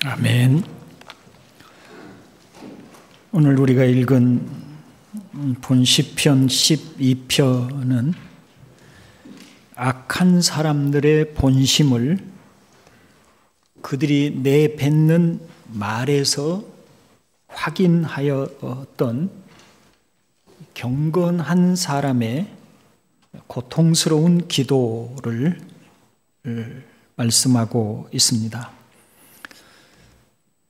아멘. 오늘 우리가 읽은 본 시편 12편은 악한 사람들의 본심을 그들이 내뱉는 말에서 확인하였던 경건한 사람의 고통스러운 기도를 말씀하고 있습니다.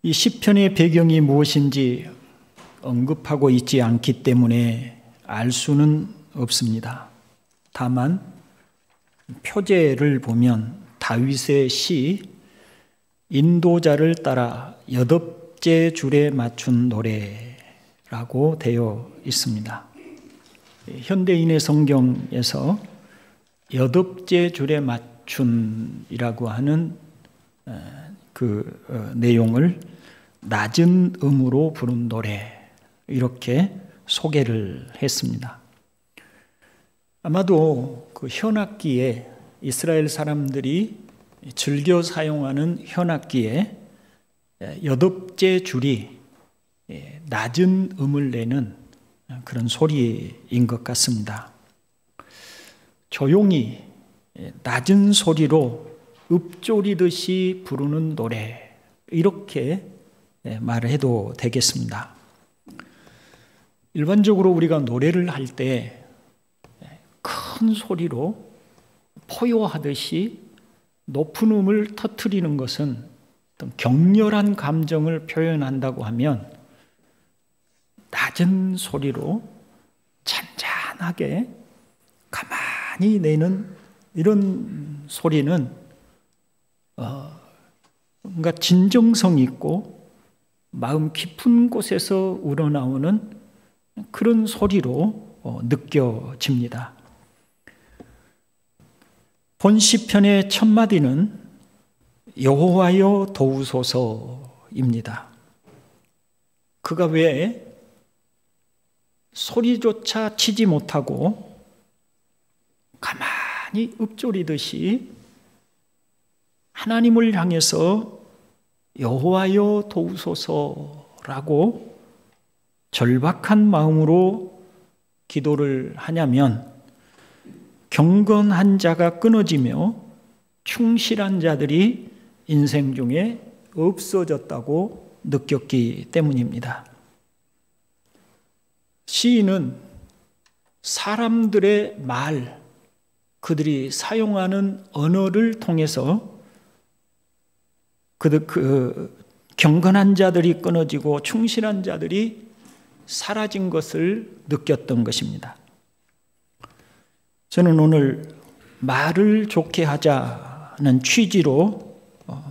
이 시편의 배경이 무엇인지 언급하고 있지 않기 때문에 알 수는 없습니다. 다만 표제를 보면 다윗의 시 인도자를 따라 여덟째 줄에 맞춘 노래라고 되어 있습니다. 현대인의 성경에서 여덟째 줄에 맞춘이라고 하는 그 내용을 낮은 음으로 부른 노래, 이렇게 소개를 했습니다. 아마도 그 현악기에, 이스라엘 사람들이 즐겨 사용하는 현악기에 여덟째 줄이 낮은 음을 내는 그런 소리인 것 같습니다. 조용히 낮은 소리로 읊조리듯이 부르는 노래, 이렇게 말을 해도 되겠습니다. 일반적으로 우리가 노래를 할 때 큰 소리로 포효하듯이 높은 음을 터뜨리는 것은 어떤 격렬한 감정을 표현한다고 하면, 낮은 소리로 잔잔하게 가만히 내는 이런 소리는 뭔가 진정성 있고 마음 깊은 곳에서 우러나오는 그런 소리로 느껴집니다. 본 시편의 첫 마디는 여호와여 도우소서입니다. 그가 왜 소리조차 치지 못하고 가만히 읊조리듯이 하나님을 향해서 여호와여 도우소서라고 절박한 마음으로 기도를 하냐면, 경건한 자가 끊어지며 충실한 자들이 인생 중에 없어졌다고 느꼈기 때문입니다. 시인은 사람들의 말, 그들이 사용하는 언어를 통해서 그 경건한 자들이 끊어지고 충실한 자들이 사라진 것을 느꼈던 것입니다. 저는 오늘 말을 좋게 하자는 취지로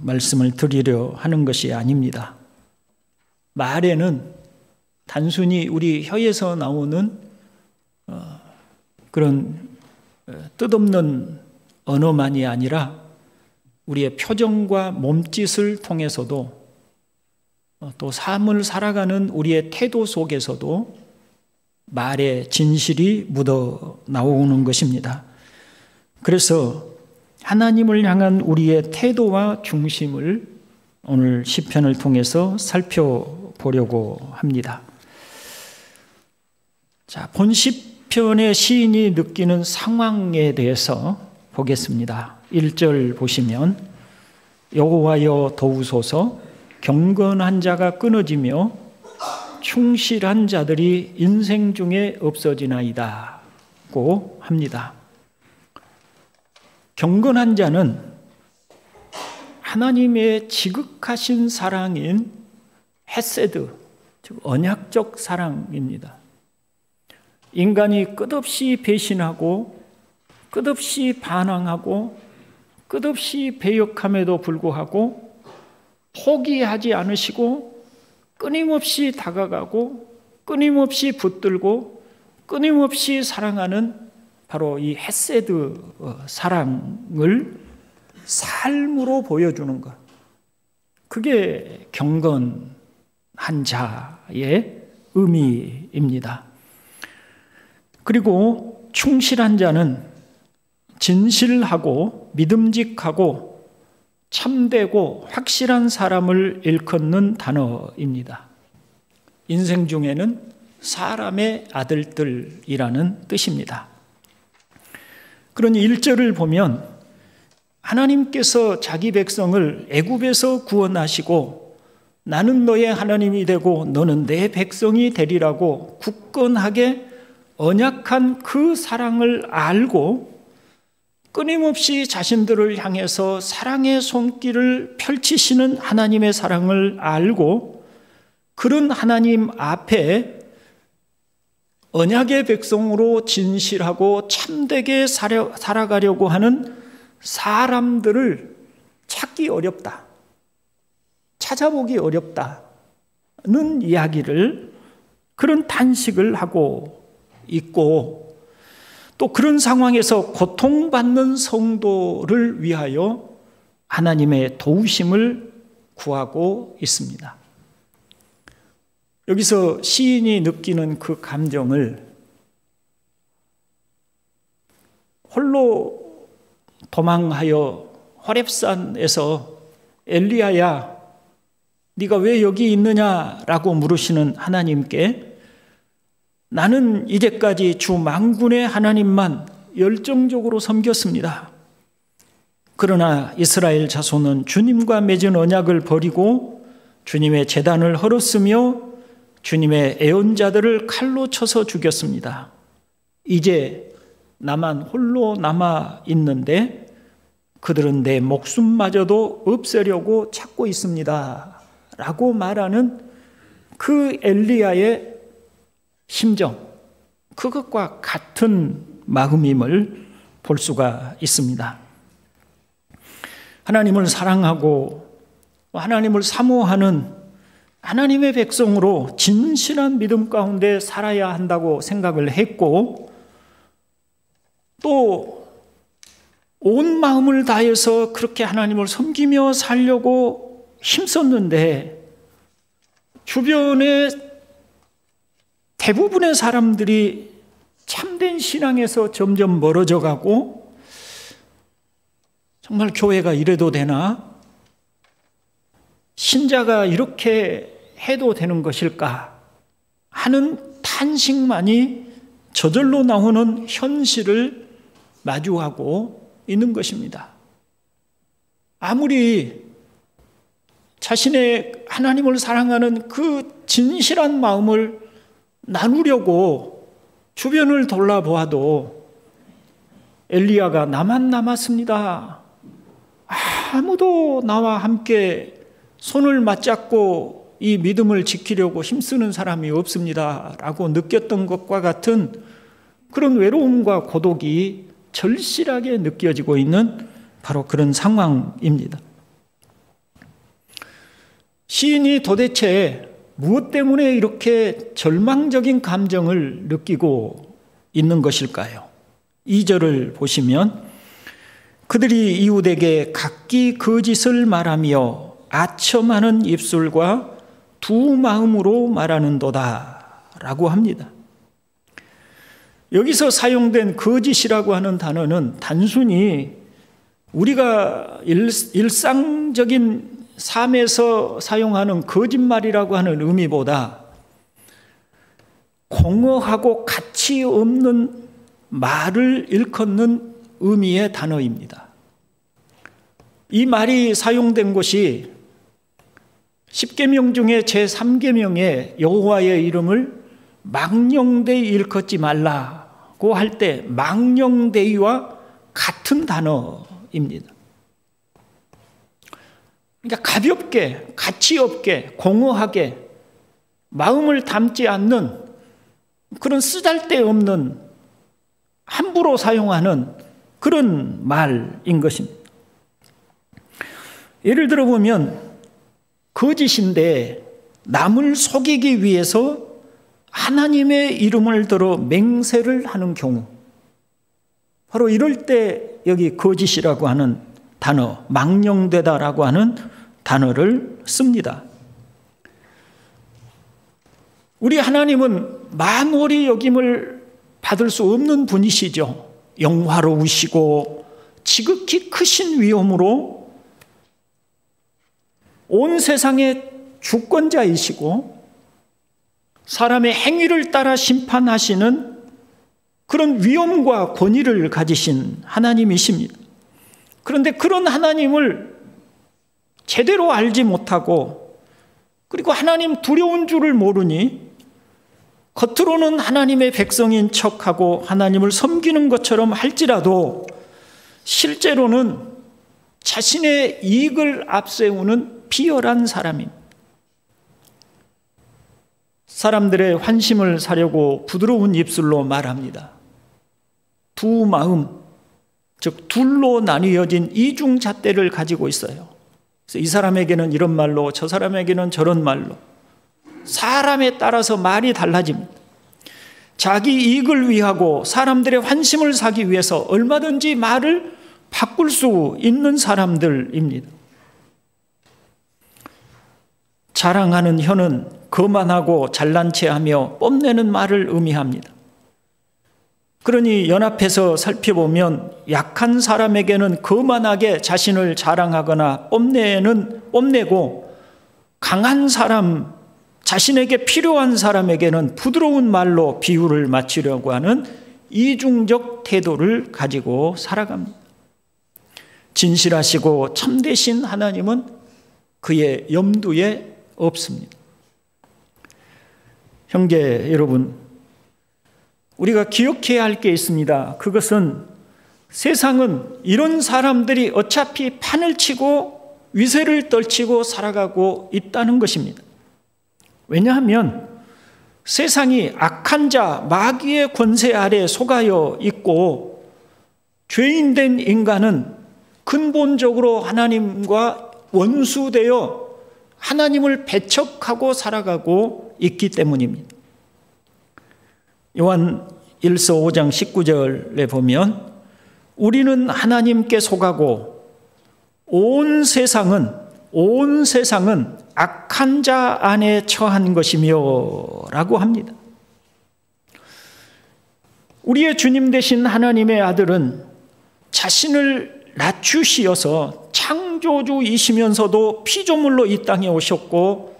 말씀을 드리려 하는 것이 아닙니다. 말에는 단순히 우리 혀에서 나오는 그런 뜻없는 언어만이 아니라 우리의 표정과 몸짓을 통해서도, 또 삶을 살아가는 우리의 태도 속에서도 말의 진실이 묻어 나오는 것입니다. 그래서 하나님을 향한 우리의 태도와 중심을 오늘 시편을 통해서 살펴보려고 합니다. 자, 본 시편의 시인이 느끼는 상황에 대해서 보겠습니다. 1절 보시면 여호와여 도우소서, 경건한 자가 끊어지며 충실한 자들이 인생 중에 없어지나이다고 합니다. 경건한 자는 하나님의 지극하신 사랑인 헤세드, 즉 언약적 사랑입니다. 인간이 끝없이 배신하고 끝없이 반항하고 끝없이 배역함에도 불구하고 포기하지 않으시고 끊임없이 다가가고 끊임없이 붙들고 끊임없이 사랑하는 바로 이 헤세드 사랑을 삶으로 보여주는 것, 그게 경건한 자의 의미입니다. 그리고 충실한 자는 진실하고 믿음직하고 참되고 확실한 사람을 일컫는 단어입니다. 인생 중에는 사람의 아들들이라는 뜻입니다. 그러니 1절을 보면 하나님께서 자기 백성을 애굽에서 구원하시고 나는 너의 하나님이 되고 너는 내 백성이 되리라고 굳건하게 언약한 그 사랑을 알고 끊임없이 자신들을 향해서 사랑의 손길을 펼치시는 하나님의 사랑을 알고 그런 하나님 앞에 언약의 백성으로 진실하고 참되게 살아가려고 하는 사람들을 찾기 어렵다, 찾아보기 어렵다는 이야기를, 그런 탄식을 하고 있고, 또 그런 상황에서 고통받는 성도를 위하여 하나님의 도우심을 구하고 있습니다. 여기서 시인이 느끼는 그 감정을 홀로 도망하여 호렙산에서 엘리야야 네가 왜 여기 있느냐라고 물으시는 하나님께 나는 이제까지 주 만군의 하나님만 열정적으로 섬겼습니다. 그러나 이스라엘 자손은 주님과 맺은 언약을 버리고 주님의 제단을 헐었으며 주님의 애언자들을 칼로 쳐서 죽였습니다. 이제 나만 홀로 남아 있는데 그들은 내 목숨마저도 없애려고 찾고 있습니다. 라고 말하는 그 엘리야의 심정, 그것과 같은 마음임을 볼 수가 있습니다. 하나님을 사랑하고 하나님을 사모하는 하나님의 백성으로 진실한 믿음 가운데 살아야 한다고 생각을 했고, 또 온 마음을 다해서 그렇게 하나님을 섬기며 살려고 힘썼는데 주변에 대부분의 사람들이 참된 신앙에서 점점 멀어져 가고 정말 교회가 이래도 되나? 신자가 이렇게 해도 되는 것일까? 하는 탄식만이 저절로 나오는 현실을 마주하고 있는 것입니다. 아무리 자신의 하나님을 사랑하는 그 진실한 마음을 나누려고 주변을 돌아보아도 엘리야가 나만 남았습니다. 아무도 나와 함께 손을 맞잡고 이 믿음을 지키려고 힘쓰는 사람이 없습니다. 라고 느꼈던 것과 같은 그런 외로움과 고독이 절실하게 느껴지고 있는 바로 그런 상황입니다. 시인이 도대체 무엇 때문에 이렇게 절망적인 감정을 느끼고 있는 것일까요? 2절을 보시면 그들이 이웃에게 각기 거짓을 말하며 아첨하는 입술과 두 마음으로 말하는도다 라고 합니다. 여기서 사용된 거짓이라고 하는 단어는 단순히 우리가 일상적인 삶에서 사용하는 거짓말이라고 하는 의미보다 공허하고 가치 없는 말을 일컫는 의미의 단어입니다. 이 말이 사용된 곳이 10계명 중에 제3계명에 여호와의 이름을 망령되이 일컫지 말라고 할 때 망령되이와 같은 단어입니다. 그러니까 가볍게, 가치 없게, 공허하게 마음을 담지 않는 그런 쓰잘데없는 함부로 사용하는 그런 말인 것입니다. 예를 들어보면 거짓인데 남을 속이기 위해서 하나님의 이름을 들어 맹세를 하는 경우, 바로 이럴 때 여기 거짓이라고 하는 단어, 망령되다라고 하는 단어를 씁니다. 우리 하나님은 만홀히 여김을 받을 수 없는 분이시죠. 영화로우시고 지극히 크신 위엄으로 온 세상의 주권자이시고 사람의 행위를 따라 심판하시는 그런 위엄과 권위를 가지신 하나님이십니다. 그런데 그런 하나님을 제대로 알지 못하고 그리고 하나님 두려운 줄을 모르니 겉으로는 하나님의 백성인 척하고 하나님을 섬기는 것처럼 할지라도 실제로는 자신의 이익을 앞세우는 비열한 사람입니다. 사람들의 환심을 사려고 부드러운 입술로 말합니다. 두 마음, 즉 둘로 나뉘어진 이중잣대를 가지고 있어요. 그래서 이 사람에게는 이런 말로 저 사람에게는 저런 말로 사람에 따라서 말이 달라집니다. 자기 이익을 위하고 사람들의 환심을 사기 위해서 얼마든지 말을 바꿀 수 있는 사람들입니다. 자랑하는 혀는 거만하고 잘난 체하며 뽐내는 말을 의미합니다. 그러니 연합해서 살펴보면 약한 사람에게는 거만하게 자신을 자랑하거나 뽐내고 강한 사람, 자신에게 필요한 사람에게는 부드러운 말로 비유를 맞추려고 하는 이중적 태도를 가지고 살아갑니다. 진실하시고 참되신 하나님은 그의 염두에 없습니다. 형제 여러분, 우리가 기억해야 할 게 있습니다. 그것은 세상은 이런 사람들이 어차피 판을 치고 위세를 떨치고 살아가고 있다는 것입니다. 왜냐하면 세상이 악한 자, 마귀의 권세 아래 속하여 있고 죄인된 인간은 근본적으로 하나님과 원수되어 하나님을 배척하고 살아가고 있기 때문입니다. 요한 1서 5장 19절에 보면 우리는 하나님께 속하고 온 세상은 악한 자 안에 처한 것이며 라고 합니다. 우리의 주님 되신 하나님의 아들은 자신을 낮추시어서 창조주이시면서도 피조물로 이 땅에 오셨고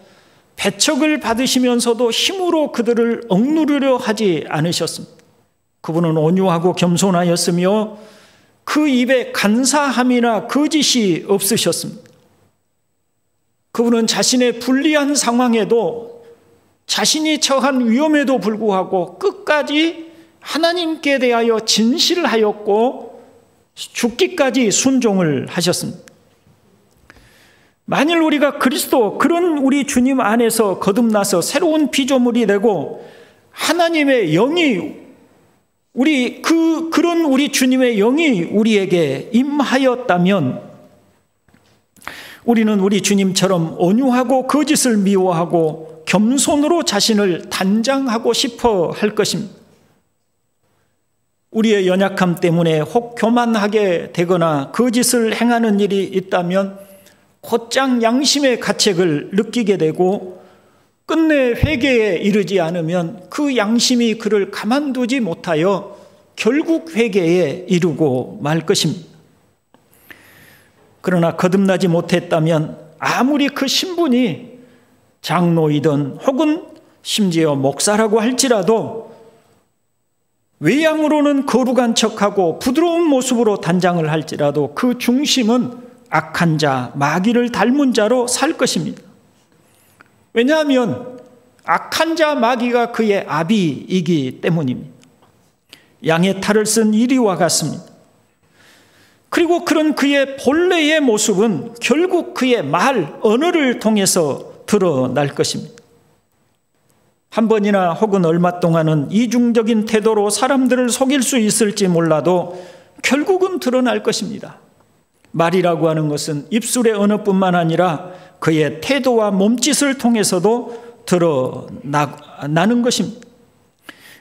배척을 받으시면서도 힘으로 그들을 억누르려 하지 않으셨습니다. 그분은 온유하고 겸손하였으며 그 입에 간사함이나 거짓이 없으셨습니다. 그분은 자신의 불리한 상황에도 자신이 처한 위험에도 불구하고 끝까지 하나님께 대하여 진실하였고 죽기까지 순종을 하셨습니다. 만일 우리가 그리스도, 그런 우리 주님 안에서 거듭나서 새로운 피조물이 되고 하나님의 영이 그런 우리 주님의 영이 우리에게 임하였다면 우리는 우리 주님처럼 온유하고 거짓을 미워하고 겸손으로 자신을 단장하고 싶어 할 것입니다. 우리의 연약함 때문에 혹 교만하게 되거나 거짓을 행하는 일이 있다면 곧장 양심의 가책을 느끼게 되고 끝내 회개에 이르지 않으면 그 양심이 그를 가만두지 못하여 결국 회개에 이르고 말 것입니다. 그러나 거듭나지 못했다면 아무리 그 신분이 장로이든 혹은 심지어 목사라고 할지라도 외양으로는 거룩한 척하고 부드러운 모습으로 단장을 할지라도 그 중심은 악한 자, 마귀를 닮은 자로 살 것입니다. 왜냐하면 악한 자 마귀가 그의 아비이기 때문입니다. 양의 탈을 쓴 이리와 같습니다. 그리고 그런 그의 본래의 모습은 결국 그의 말, 언어를 통해서 드러날 것입니다. 한 번이나 혹은 얼마 동안은 이중적인 태도로 사람들을 속일 수 있을지 몰라도 결국은 드러날 것입니다. 말이라고 하는 것은 입술의 언어뿐만 아니라 그의 태도와 몸짓을 통해서도 드러나는 것입니다.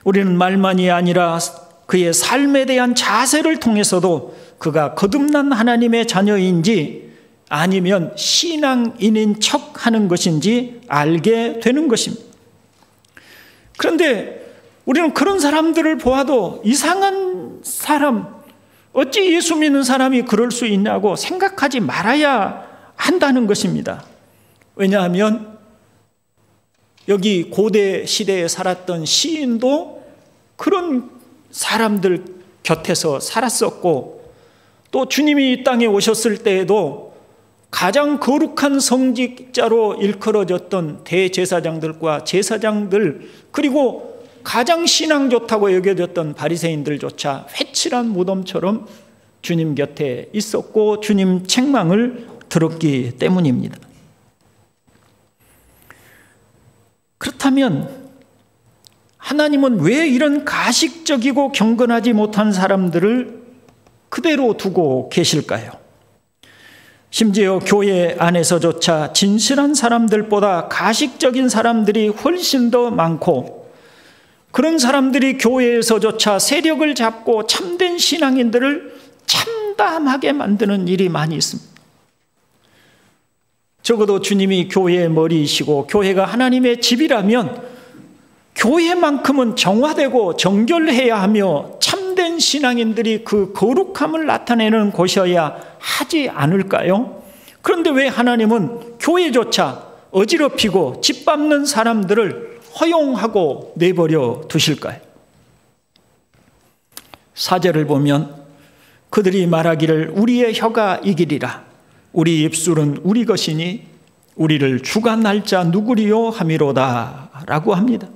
우리는 말만이 아니라 그의 삶에 대한 자세를 통해서도 그가 거듭난 하나님의 자녀인지 아니면 신앙인인 척하는 것인지 알게 되는 것입니다. 그런데 우리는 그런 사람들을 보아도 이상한 사람, 어찌 예수 믿는 사람이 그럴 수 있냐고 생각하지 말아야 한다는 것입니다. 왜냐하면 여기 고대 시대에 살았던 시인도 그런 사람들 곁에서 살았었고, 또 주님이 이 땅에 오셨을 때에도 가장 거룩한 성직자로 일컬어졌던 대제사장들과 제사장들, 그리고 가장 신앙 좋다고 여겨졌던 바리새인들조차 회칠한 무덤처럼 주님 곁에 있었고 주님 책망을 들었기 때문입니다. 그렇다면 하나님은 왜 이런 가식적이고 경건하지 못한 사람들을 그대로 두고 계실까요? 심지어 교회 안에서조차 진실한 사람들보다 가식적인 사람들이 훨씬 더 많고, 그런 사람들이 교회에서조차 세력을 잡고 참된 신앙인들을 참담하게 만드는 일이 많이 있습니다. 적어도 주님이 교회의 머리이시고 교회가 하나님의 집이라면 교회만큼은 정화되고 정결해야 하며 참된 신앙인들이 그 거룩함을 나타내는 곳이어야 하지 않을까요? 그런데 왜 하나님은 교회조차 어지럽히고 짓밟는 사람들을 허용하고 내버려 두실까요? 4절을 보면 그들이 말하기를 우리의 혀가 이기리라, 우리 입술은 우리 것이니 우리를 주관할 자 누구리요 하미로다 라고 합니다.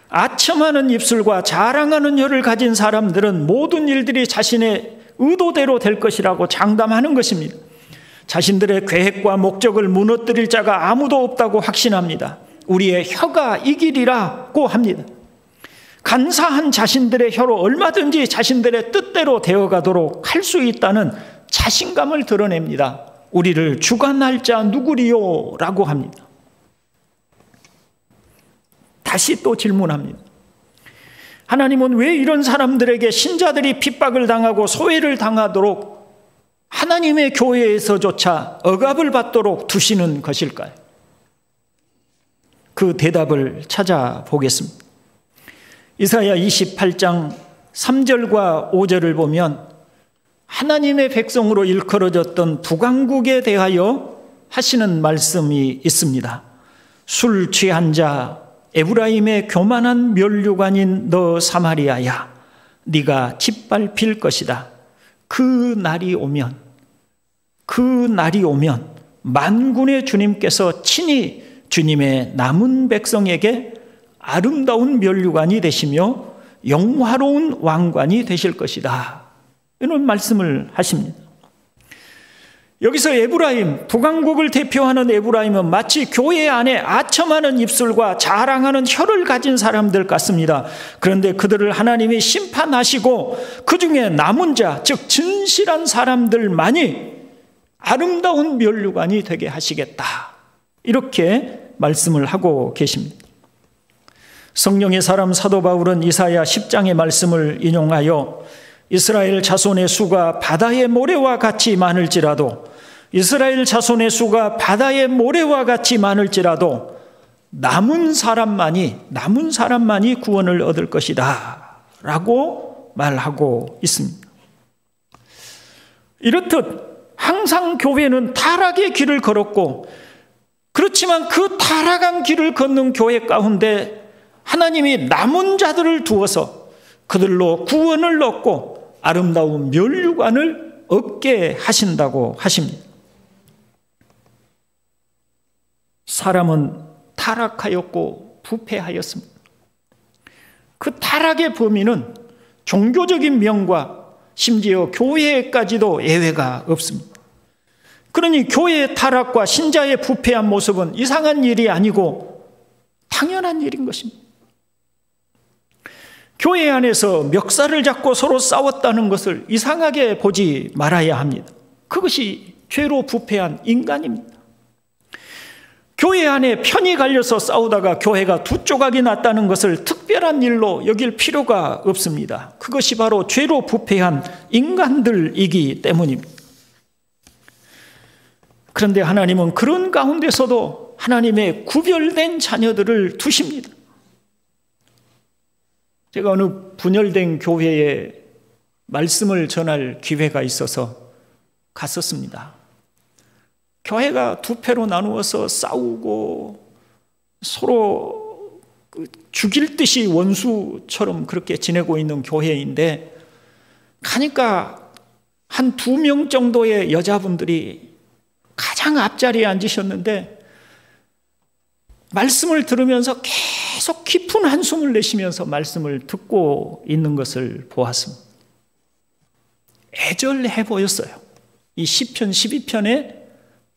아첨하는 입술과 자랑하는 혀를 가진 사람들은 모든 일들이 자신의 의도대로 될 것이라고 장담하는 것입니다. 자신들의 계획과 목적을 무너뜨릴 자가 아무도 없다고 확신합니다. 우리의 혀가 이기리라고 합니다. 간사한 자신들의 혀로 얼마든지 자신들의 뜻대로 되어가도록 할 수 있다는 자신감을 드러냅니다. 우리를 주관할 자 누구리요? 라고 합니다. 다시 또 질문합니다. 하나님은 왜 이런 사람들에게 신자들이 핍박을 당하고 소외를 당하도록 하나님의 교회에서조차 억압을 받도록 두시는 것일까요? 그 대답을 찾아보겠습니다. 이사야 28장 3절과 5절을 보면 하나님의 백성으로 일컬어졌던 북왕국에 대하여 하시는 말씀이 있습니다. 술 취한 자 에브라임의 교만한 면류관인 너 사마리아야, 네가 짓밟힐 것이다. 그 날이 오면 만군의 주님께서 친히 주님의 남은 백성에게 아름다운 면류관이 되시며 영화로운 왕관이 되실 것이다, 이런 말씀을 하십니다. 여기서 에브라임, 북왕국을 대표하는 에브라임은 마치 교회 안에 아첨하는 입술과 자랑하는 혀를 가진 사람들 같습니다. 그런데 그들을 하나님이 심판하시고 그 중에 남은 자, 즉 진실한 사람들만이 아름다운 면류관이 되게 하시겠다, 이렇게 말씀을 하고 계십니다. 성령의 사람 사도 바울은 이사야 10장의 말씀을 인용하여 이스라엘 자손의 수가 바다의 모래와 같이 많을지라도, 이스라엘 자손의 수가 바다의 모래와 같이 많을지라도 남은 사람만이 구원을 얻을 것이다 라고 말하고 있습니다. 이렇듯 항상 교회는 타락의 길을 걸었고, 그렇지만 그 타락한 길을 걷는 교회 가운데 하나님이 남은 자들을 두어서 그들로 구원을 얻고 아름다운 면류관을 얻게 하신다고 하십니다. 사람은 타락하였고 부패하였습니다. 그 타락의 범위는 종교적인 명과 심지어 교회까지도 예외가 없습니다. 그러니 교회의 타락과 신자의 부패한 모습은 이상한 일이 아니고 당연한 일인 것입니다. 교회 안에서 멱살을 잡고 서로 싸웠다는 것을 이상하게 보지 말아야 합니다. 그것이 죄로 부패한 인간입니다. 교회 안에 편이 갈려서 싸우다가 교회가 두 조각이 났다는 것을 특별한 일로 여길 필요가 없습니다. 그것이 바로 죄로 부패한 인간들이기 때문입니다. 그런데 하나님은 그런 가운데서도 하나님의 구별된 자녀들을 두십니다. 제가 어느 분열된 교회에 말씀을 전할 기회가 있어서 갔었습니다. 교회가 두 패로 나누어서 싸우고 서로 죽일 듯이 원수처럼 그렇게 지내고 있는 교회인데, 가니까 한 2명 정도의 여자분들이 가장 앞자리에 앉으셨는데 말씀을 들으면서 계속 깊은 한숨을 내쉬면서 말씀을 듣고 있는 것을 보았습니다. 애절해 보였어요. 이 시편 12편에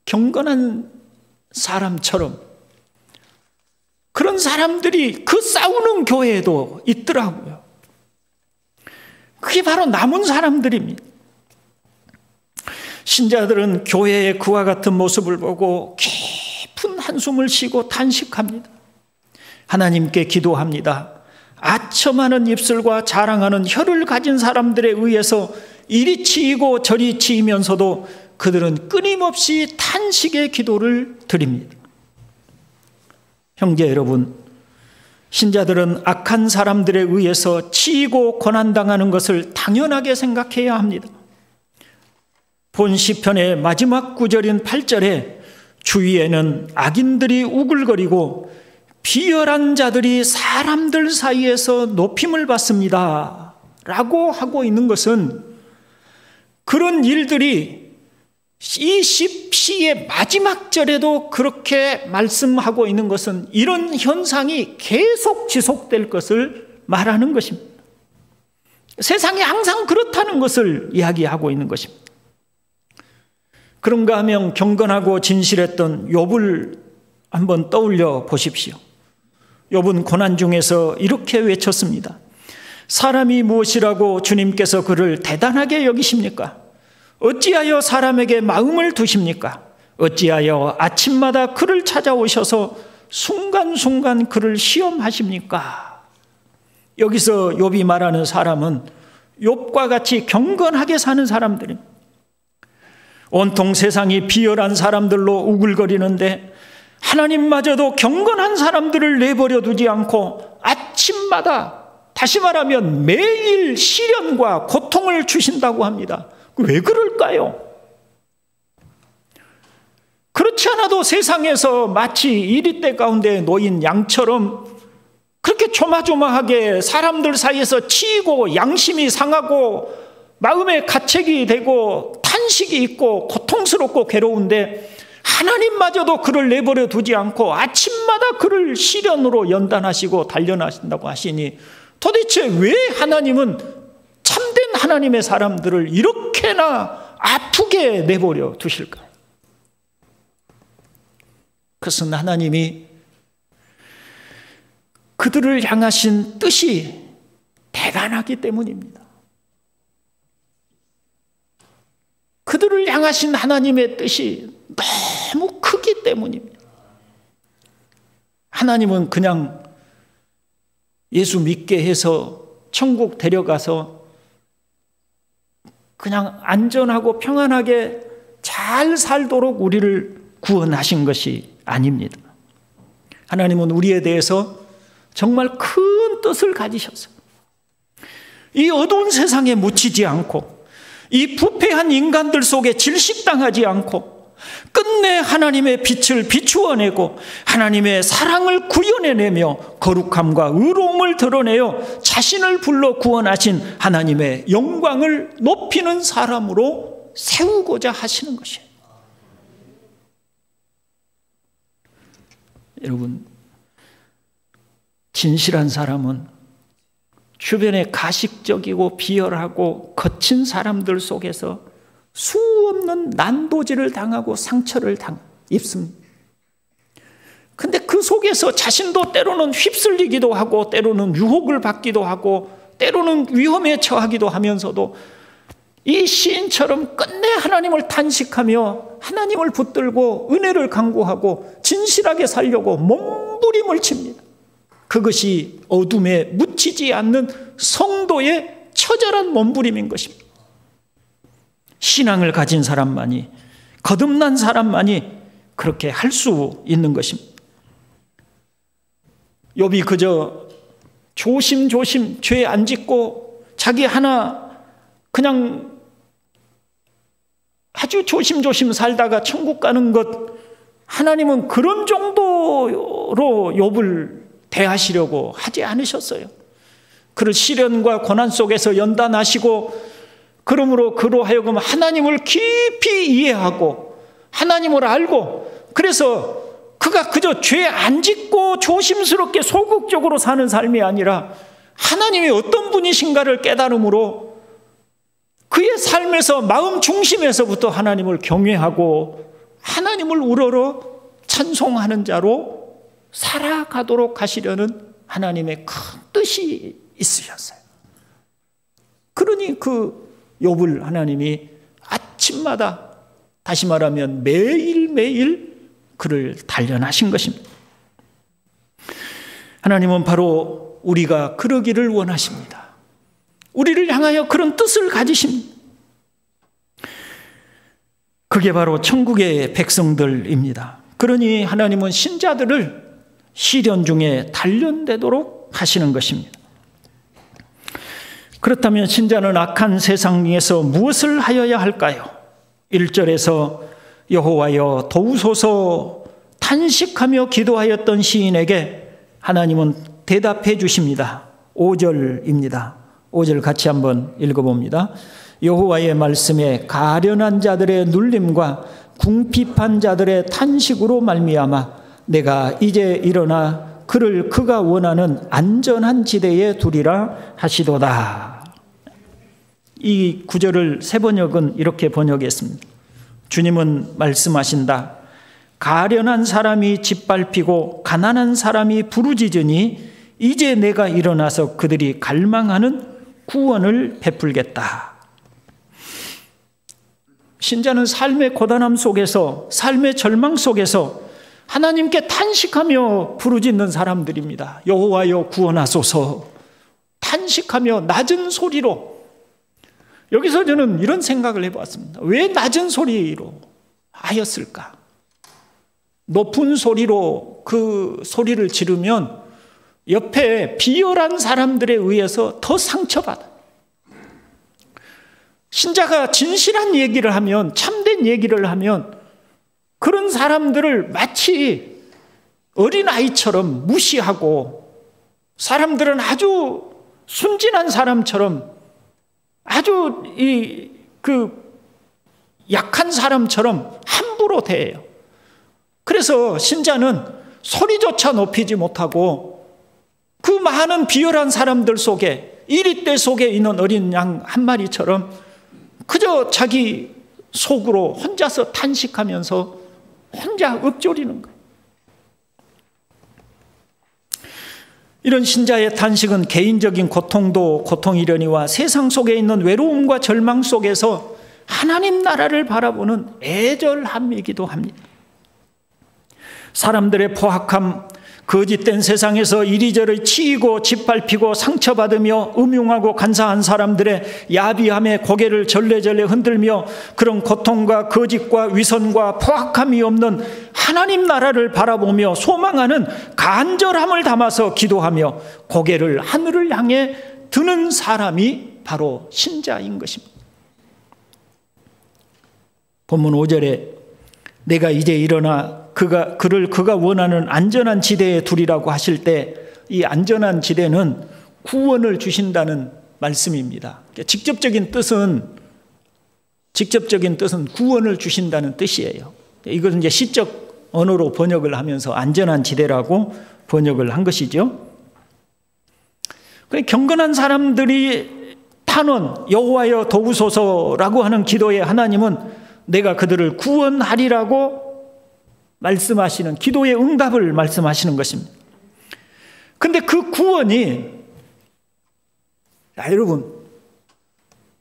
경건한 사람처럼 그런 사람들이 그 싸우는 교회에도 있더라고요. 그게 바로 남은 사람들입니다. 신자들은 교회의 그와 같은 모습을 보고 깊은 한숨을 쉬고 탄식합니다. 하나님께 기도합니다. 아첨하는 입술과 자랑하는 혀를 가진 사람들에 의해서 이리 치이고 저리 치이면서도 그들은 끊임없이 탄식의 기도를 드립니다. 형제 여러분, 신자들은 악한 사람들에 의해서 치이고 고난당하는 것을 당연하게 생각해야 합니다. 본 시편의 마지막 구절인 8절에 주위에는 악인들이 우글거리고 비열한 자들이 사람들 사이에서 높임을 받습니다 라고 하고 있는 것은, 그런 일들이 이 시의 마지막 절에도 그렇게 말씀하고 있는 것은 이런 현상이 계속 지속될 것을 말하는 것입니다. 세상이 항상 그렇다는 것을 이야기하고 있는 것입니다. 그런가 하면 경건하고 진실했던 욥을 한번 떠올려 보십시오. 욥은 고난 중에서 이렇게 외쳤습니다. 사람이 무엇이라고 주님께서 그를 대단하게 여기십니까? 어찌하여 사람에게 마음을 두십니까? 어찌하여 아침마다 그를 찾아오셔서 순간순간 그를 시험하십니까? 여기서 욥이 말하는 사람은 욥과 같이 경건하게 사는 사람들입니다. 온통 세상이 비열한 사람들로 우글거리는데 하나님마저도 경건한 사람들을 내버려 두지 않고 아침마다, 다시 말하면 매일 시련과 고통을 주신다고 합니다. 왜 그럴까요? 그렇지 않아도 세상에서 마치 이리떼 가운데 놓인 양처럼 그렇게 조마조마하게 사람들 사이에서 치이고 양심이 상하고 마음에 가책이 되고 탄식이 있고 고통스럽고 괴로운데, 하나님마저도 그를 내버려 두지 않고 아침마다 그를 시련으로 연단하시고 단련하신다고 하시니, 도대체 왜 하나님은 참된 하나님의 사람들을 이렇게나 아프게 내버려 두실까요? 그것은 하나님이 그들을 향하신 뜻이 대단하기 때문입니다. 그들을 향하신 하나님의 뜻이 너무 크기 때문입니다. 하나님은 그냥 예수 믿게 해서 천국 데려가서 그냥 안전하고 평안하게 잘 살도록 우리를 구원하신 것이 아닙니다. 하나님은 우리에 대해서 정말 큰 뜻을 가지셨어요. 이 어두운 세상에 묻히지 않고, 이 부패한 인간들 속에 질식당하지 않고, 끝내 하나님의 빛을 비추어내고 하나님의 사랑을 구현해내며 거룩함과 의로움을 드러내어 자신을 불러 구원하신 하나님의 영광을 높이는 사람으로 세우고자 하시는 것이에요. 여러분, 진실한 사람은 주변에 가식적이고 비열하고 거친 사람들 속에서 수없는 난도질을 당하고 상처를 입습니다. 근데 그 속에서 자신도 때로는 휩쓸리기도 하고, 때로는 유혹을 받기도 하고, 때로는 위험에 처하기도 하면서도 이 시인처럼 끝내 하나님을 탄식하며 하나님을 붙들고 은혜를 간구하고 진실하게 살려고 몸부림을 칩니다. 그것이 어둠에 묻히지 않는 성도의 처절한 몸부림인 것입니다. 신앙을 가진 사람만이, 거듭난 사람만이 그렇게 할 수 있는 것입니다. 욥이 그저 조심조심 죄 안 짓고 자기 하나 그냥 아주 조심조심 살다가 천국 가는 것, 하나님은 그런 정도로 욥을 대하시려고 하지 않으셨어요. 그를 시련과 고난 속에서 연단하시고, 그러므로 그로 하여금 하나님을 깊이 이해하고 하나님을 알고, 그래서 그가 그저 죄 안 짓고 조심스럽게 소극적으로 사는 삶이 아니라 하나님이 어떤 분이신가를 깨달음으로 그의 삶에서 마음 중심에서부터 하나님을 경외하고 하나님을 우러러 찬송하는 자로 살아가도록 하시려는 하나님의 큰 뜻이 있으셨어요. 그러니 그 욥을 하나님이 아침마다, 다시 말하면 매일매일 그를 단련하신 것입니다. 하나님은 바로 우리가 그러기를 원하십니다. 우리를 향하여 그런 뜻을 가지십니다. 그게 바로 천국의 백성들입니다. 그러니 하나님은 신자들을 시련 중에 단련되도록 하시는 것입니다. 그렇다면 신자는 악한 세상에서 무엇을 하여야 할까요? 1절에서 여호와여 도우소서 탄식하며 기도하였던 시인에게 하나님은 대답해 주십니다. 5절입니다. 5절 같이 한번 읽어봅니다. 여호와의 말씀에 가련한 자들의 눌림과 궁핍한 자들의 탄식으로 말미암아 내가 이제 일어나 그를 그가 원하는 안전한 지대에 두리라 하시도다. 이 구절을 새 번역은 이렇게 번역했습니다. 주님은 말씀하신다. 가련한 사람이 짓밟히고 가난한 사람이 부르짖으니 이제 내가 일어나서 그들이 갈망하는 구원을 베풀겠다. 신자는 삶의 고단함 속에서, 삶의 절망 속에서 하나님께 탄식하며 부르짖는 사람들입니다. 여호와여 구원하소서. 탄식하며 낮은 소리로. 여기서 저는 이런 생각을 해봤습니다. 왜 낮은 소리로 하였을까? 높은 소리로 그 소리를 지르면 옆에 비열한 사람들에 의해서 더 상처받아요. 신자가 진실한 얘기를 하면, 참된 얘기를 하면 그런 사람들을 마치 어린아이처럼 무시하고, 사람들은 아주 순진한 사람처럼, 아주 약한 사람처럼 함부로 대해요. 그래서 신자는 소리조차 높이지 못하고 그 많은 비열한 사람들 속에, 이리떼 속에 있는 어린 양 한 마리처럼 그저 자기 속으로 혼자서 탄식하면서 혼자 읊조리는 거예요. 이런 신자의 탄식은 개인적인 고통도 고통이려니와 세상 속에 있는 외로움과 절망 속에서 하나님 나라를 바라보는 애절함이기도 합니다. 사람들의 포악함, 거짓된 세상에서 이리저리 치이고 짓밟히고 상처받으며 음흉하고 간사한 사람들의 야비함에 고개를 절레절레 흔들며 그런 고통과 거짓과 위선과 포악함이 없는 하나님 나라를 바라보며 소망하는 간절함을 담아서 기도하며 고개를 하늘을 향해 드는 사람이 바로 신자인 것입니다. 본문 5절에 내가 이제 일어나 그를 그가 원하는 안전한 지대에 두리라고 하실 때, 이 안전한 지대는 구원을 주신다는 말씀입니다. 직접적인 뜻은 구원을 주신다는 뜻이에요. 이것은 이제 시적 언어로 번역을 하면서 안전한 지대라고 번역을 한 것이죠. 경건한 사람들이 탄원, 여호와여 도우소서라고 하는 기도에 하나님은 내가 그들을 구원하리라고 말씀하시는, 기도의 응답을 말씀하시는 것입니다. 그런데 그 구원이,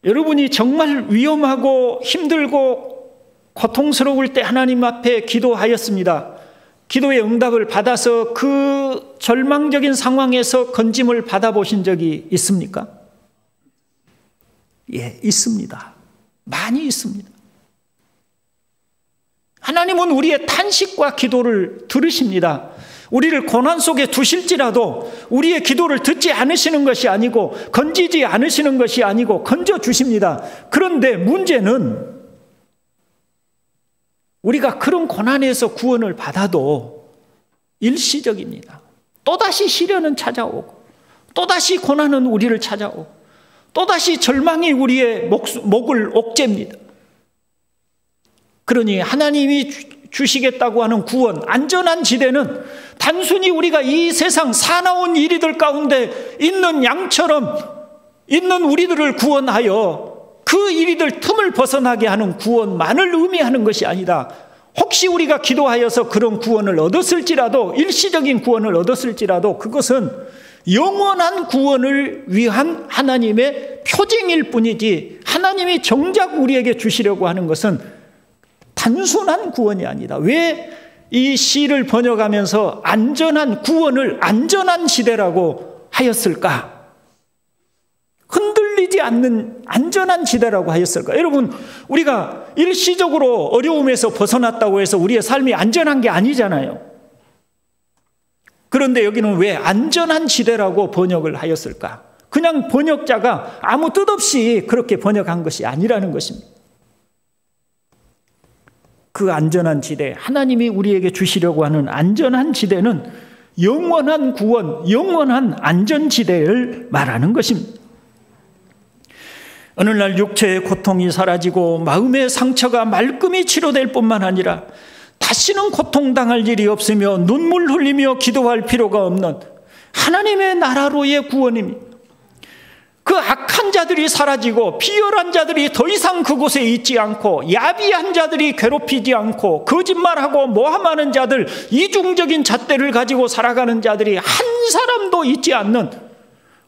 여러분이 정말 위험하고 힘들고 고통스러울 때 하나님 앞에 기도하였습니다. 기도의 응답을 받아서 그 절망적인 상황에서 건짐을 받아보신 적이 있습니까? 예, 있습니다. 많이 있습니다. 하나님은 우리의 탄식과 기도를 들으십니다. 우리를 고난 속에 두실지라도 우리의 기도를 듣지 않으시는 것이 아니고, 건지지 않으시는 것이 아니고 건져 주십니다. 그런데 문제는 우리가 그런 고난에서 구원을 받아도 일시적입니다. 또다시 시련은 찾아오고, 또다시 고난은 우리를 찾아오고, 또다시 절망이 우리의 목을 옥죄입니다. 그러니 하나님이 주시겠다고 하는 구원, 안전한 지대는 단순히 우리가 이 세상 사나운 이리들 가운데 있는 양처럼 있는 우리들을 구원하여 그 이리들 틈을 벗어나게 하는 구원만을 의미하는 것이 아니다. 혹시 우리가 기도하여서 그런 구원을 얻었을지라도, 일시적인 구원을 얻었을지라도 그것은 영원한 구원을 위한 하나님의 표징일 뿐이지, 하나님이 정작 우리에게 주시려고 하는 것은 단순한 구원이 아니다. 왜 이 시를 번역하면서 안전한 구원을 안전한 지대라고 하였을까? 흔들리지 않는 안전한 지대라고 하였을까? 여러분, 우리가 일시적으로 어려움에서 벗어났다고 해서 우리의 삶이 안전한 게 아니잖아요. 그런데 여기는 왜 안전한 지대라고 번역을 하였을까? 그냥 번역자가 아무 뜻 없이 그렇게 번역한 것이 아니라는 것입니다. 그 안전한 지대, 하나님이 우리에게 주시려고 하는 안전한 지대는 영원한 구원, 영원한 안전지대를 말하는 것입니다. 어느 날 육체의 고통이 사라지고 마음의 상처가 말끔히 치료될 뿐만 아니라 다시는 고통당할 일이 없으며 눈물 흘리며 기도할 필요가 없는 하나님의 나라로의 구원입니다. 그 악한 자들이 사라지고 비열한 자들이 더 이상 그곳에 있지 않고, 야비한 자들이 괴롭히지 않고, 거짓말하고 모함하는 자들, 이중적인 잣대를 가지고 살아가는 자들이 한 사람도 있지 않는,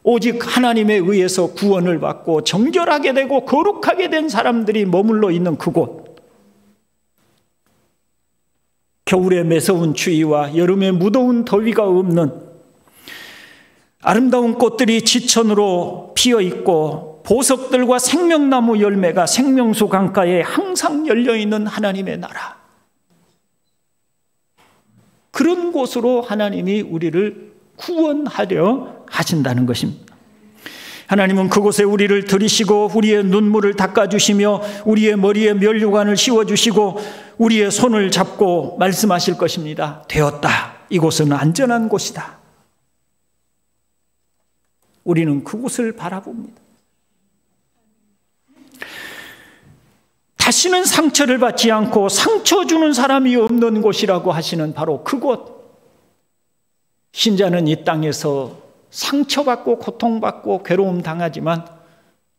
오직 하나님에 의해서 구원을 받고 정결하게 되고 거룩하게 된 사람들이 머물러 있는 그곳. 겨울의 매서운 추위와 여름의 무더운 더위가 없는, 아름다운 꽃들이 지천으로 피어있고 보석들과 생명나무 열매가 생명수 강가에 항상 열려있는 하나님의 나라, 그런 곳으로 하나님이 우리를 구원하려 하신다는 것입니다. 하나님은 그곳에 우리를 들이시고 우리의 눈물을 닦아주시며 우리의 머리에 면류관을 씌워주시고 우리의 손을 잡고 말씀하실 것입니다. 되었다. 이곳은 안전한 곳이다. 우리는 그곳을 바라봅니다. 다시는 상처를 받지 않고 상처 주는 사람이 없는 곳이라고 하시는 바로 그곳. 신자는 이 땅에서 상처받고 고통받고 괴로움 당하지만,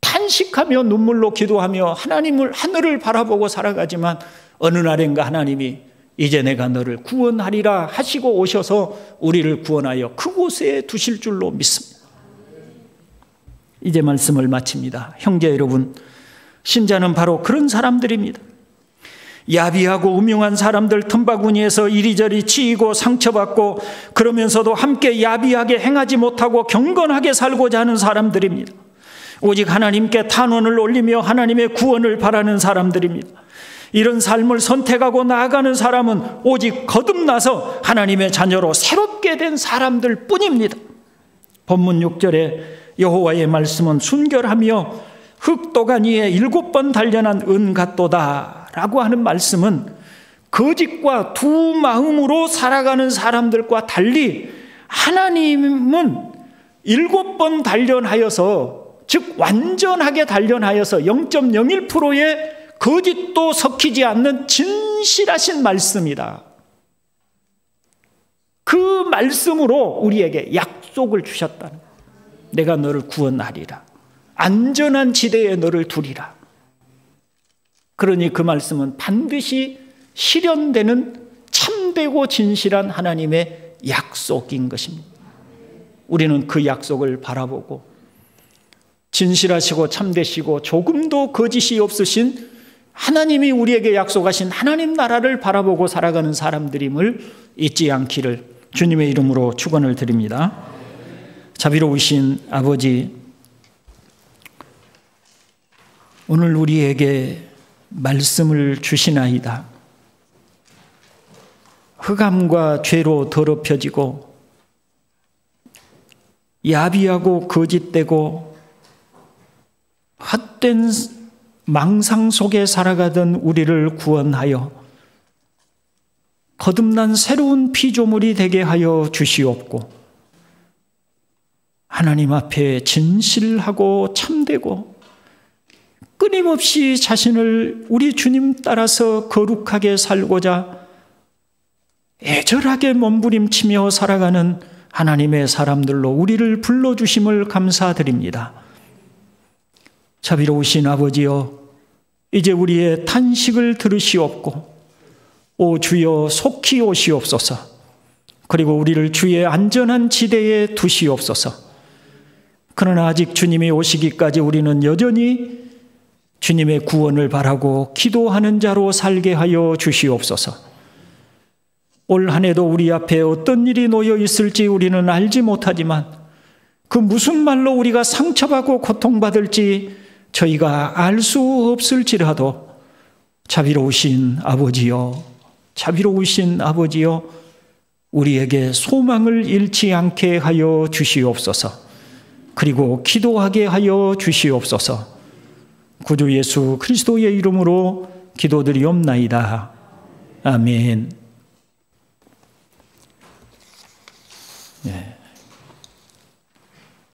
탄식하며 눈물로 기도하며 하늘을 바라보고 살아가지만, 어느 날인가 하나님이 이제 내가 너를 구원하리라 하시고 오셔서 우리를 구원하여 그곳에 두실 줄로 믿습니다. 이제 말씀을 마칩니다. 형제 여러분, 신자는 바로 그런 사람들입니다. 야비하고 음흉한 사람들 틈바구니에서 이리저리 치이고 상처받고, 그러면서도 함께 야비하게 행하지 못하고 경건하게 살고자 하는 사람들입니다. 오직 하나님께 탄원을 올리며 하나님의 구원을 바라는 사람들입니다. 이런 삶을 선택하고 나아가는 사람은 오직 거듭나서 하나님의 자녀로 새롭게 된 사람들 뿐입니다. 본문 6절에 여호와의 말씀은 순결하며 흙도가니에 7번 단련한 은 같도다 라고 하는 말씀은, 거짓과 두 마음으로 살아가는 사람들과 달리 하나님은 7번 단련하여서, 즉 완전하게 단련하여서 0.01%의 거짓도 섞이지 않는 진실하신 말씀이다. 그 말씀으로 우리에게 약속을 주셨다는 거예요. 내가 너를 구원하리라. 안전한 지대에 너를 두리라. 그러니 그 말씀은 반드시 실현되는 참되고 진실한 하나님의 약속인 것입니다. 우리는 그 약속을 바라보고 진실하시고 참되시고 조금도 거짓이 없으신 하나님이 우리에게 약속하신 하나님 나라를 바라보고 살아가는 사람들임을 잊지 않기를 주님의 이름으로 축원을 드립니다. 자비로우신 아버지, 오늘 우리에게 말씀을 주시나이다. 흑암과 죄로 더럽혀지고 야비하고 거짓되고 헛된 망상 속에 살아가던 우리를 구원하여 거듭난 새로운 피조물이 되게 하여 주시옵고, 하나님 앞에 진실하고 참되고 끊임없이 자신을 우리 주님 따라서 거룩하게 살고자 애절하게 몸부림치며 살아가는 하나님의 사람들로 우리를 불러주심을 감사드립니다. 자비로우신 아버지여, 이제 우리의 탄식을 들으시옵고 오 주여 속히 오시옵소서. 그리고 우리를 주의 안전한 지대에 두시옵소서. 그러나 아직 주님이 오시기까지 우리는 여전히 주님의 구원을 바라고 기도하는 자로 살게 하여 주시옵소서. 올 한 해도 우리 앞에 어떤 일이 놓여 있을지 우리는 알지 못하지만 그 무슨 말로 우리가 상처받고 고통받을지 저희가 알 수 없을지라도 자비로우신 아버지여, 자비로우신 아버지여, 우리에게 소망을 잃지 않게 하여 주시옵소서. 그리고 기도하게 하여 주시옵소서. 구주 예수 그리스도의 이름으로 기도드리옵나이다. 아멘.